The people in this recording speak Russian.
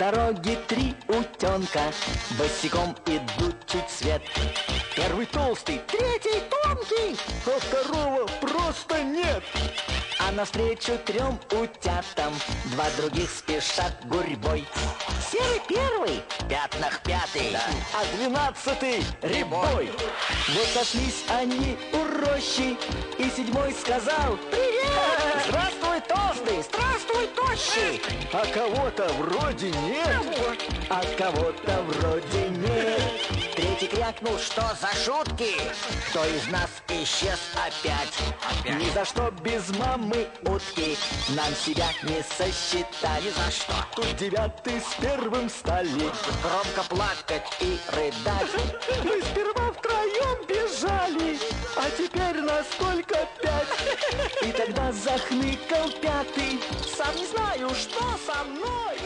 дороге три утенка босиком идут чуть свет. Первый толстый, третий тонкий, а второго просто нет. а навстречу трем утятам два других спешат гурьбой. Серый первый, в пятнах пятый, А 12-й рябой. Вот сошлись они у рощи, и седьмой сказал: «Привет! Здравствуй, толстый! Здравствуй, тощий!» А кого-то вроде нет. А кого-то вроде нет. Третий крякнул: «Что за шутки? Кто из нас исчез опять? Ни за что без мамы утки нам себя не сосчитать. Ни за что!» Тут 9-й с первым стали. Громко плакать и рыдать. Мы сперва втроем бежали, а теперь нас только 5. И тогда захныкал пятый: «Сам не знаю, что со мной!»